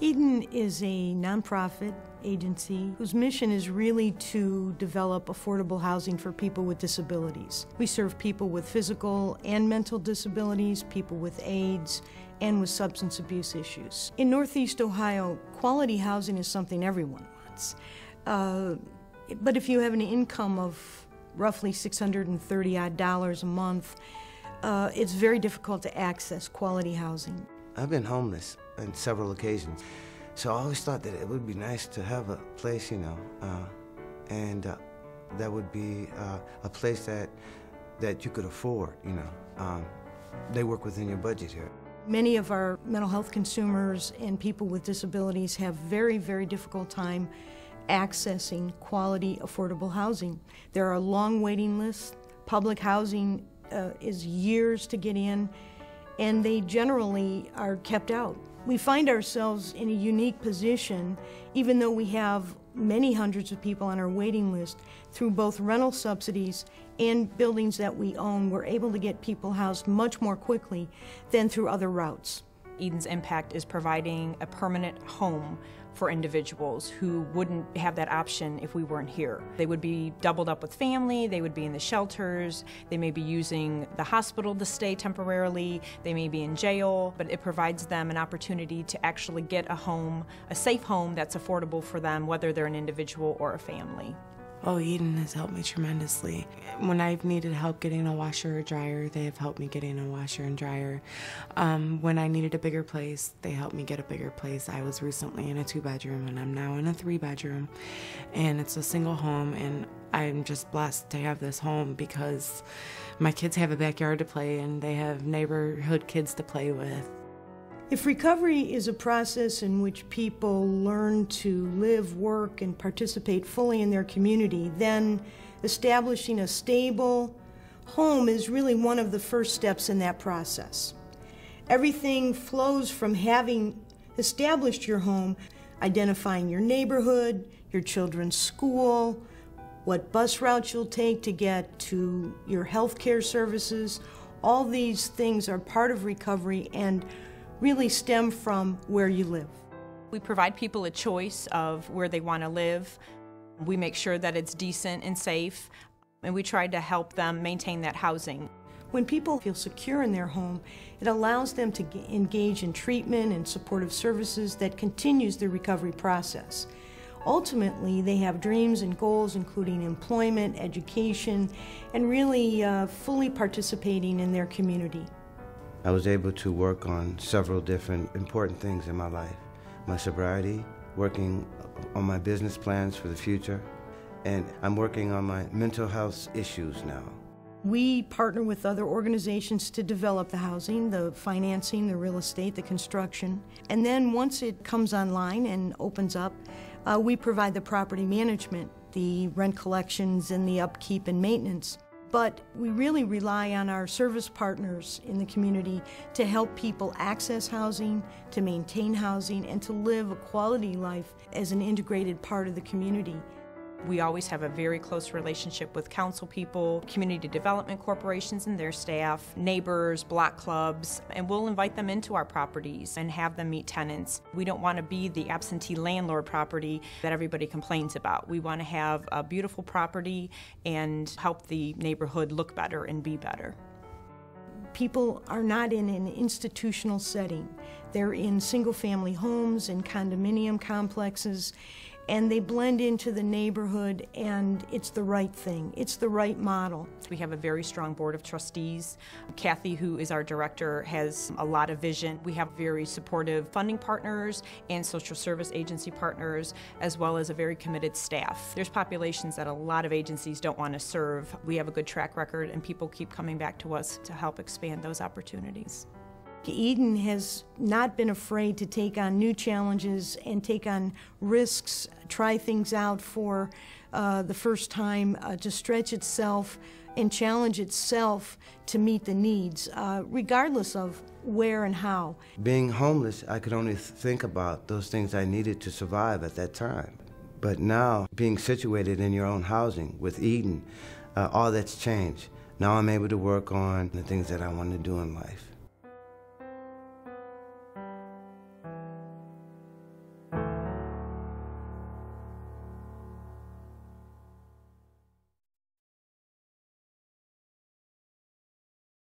Eden is a nonprofit agency whose mission is really to develop affordable housing for people with disabilities. We serve people with physical and mental disabilities, people with AIDS, and with substance abuse issues. In Northeast Ohio, quality housing is something everyone wants. But if you have an income of roughly $630 a month, it's very difficult to access quality housing. I've been homeless on several occasions, so I always thought that it would be nice to have a place, and that would be a place that you could afford, They work within your budget here. Many of our mental health consumers and people with disabilities have very, very difficult time accessing quality, affordable housing. There are long waiting lists. Public housing is years to get in, and they generally are kept out. We find ourselves in a unique position, even though we have many hundreds of people on our waiting list. Through both rental subsidies and buildings that we own, we're able to get people housed much more quickly than through other routes. Eden's impact is providing a permanent home for individuals who wouldn't have that option if we weren't here. They would be doubled up with family, they would be in the shelters, they may be using the hospital to stay temporarily, they may be in jail, but it provides them an opportunity to actually get a home, a safe home that's affordable for them, whether they're an individual or a family. Oh, Eden has helped me tremendously. When I've needed help getting a washer or dryer, they have helped me getting a washer and dryer. When I needed a bigger place, they helped me get a bigger place. I was recently in a 2-bedroom and I'm now in a 3-bedroom. And it's a single home, and I'm just blessed to have this home because my kids have a backyard to play and they have neighborhood kids to play with. If recovery is a process in which people learn to live, work, and participate fully in their community, then establishing a stable home is really one of the first steps in that process. Everything flows from having established your home, identifying your neighborhood, your children's school, what bus routes you'll take to get to your health care services. All these things are part of recovery and really stem from where you live. We provide people a choice of where they want to live. We make sure that it's decent and safe, and we try to help them maintain that housing. When people feel secure in their home, it allows them to engage in treatment and supportive services that continues the recovery process. Ultimately, they have dreams and goals, including employment, education, and really fully participating in their community. I was able to work on several different important things in my life. My sobriety, working on my business plans for the future, and I'm working on my mental health issues now. We partner with other organizations to develop the housing, the financing, the real estate, the construction, and then once it comes online and opens up, we provide the property management, the rent collections, and the upkeep and maintenance. But we really rely on our service partners in the community to help people access housing, to maintain housing, and to live a quality life as an integrated part of the community. We always have a very close relationship with council people, community development corporations and their staff, neighbors, block clubs, and we'll invite them into our properties and have them meet tenants. We don't want to be the absentee landlord property that everybody complains about. We want to have a beautiful property and help the neighborhood look better and be better. People are not in an institutional setting. They're in single-family homes and condominium complexes, and they blend into the neighborhood, and it's the right thing. It's the right model. We have a very strong board of trustees. Kathy, who is our director, has a lot of vision. We have very supportive funding partners and social service agency partners, as well as a very committed staff. There's populations that a lot of agencies don't want to serve. We have a good track record, and people keep coming back to us to help expand those opportunities. Eden has not been afraid to take on new challenges and take on risks, try things out for the first time, to stretch itself and challenge itself to meet the needs, regardless of where and how. Being homeless, I could only think about those things I needed to survive at that time. But now, being situated in your own housing with Eden, all that's changed. Now I'm able to work on the things that I want to do in life.